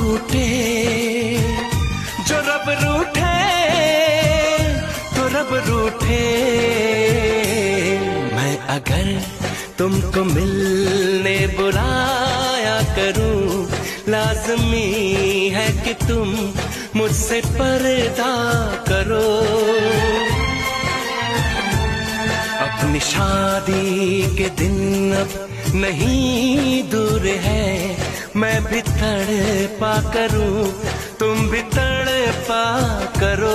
रूठे, जो रब रूठे तो रब रूठे। मैं अगर तुमको मिलने बुलाया करूं, लाज़मी है कि तुम मुझसे पर्दा करो। अपनी शादी के दिन अब नहीं दूर है, मैं भी तड़पा करूं, तुम भी तड़पा करो।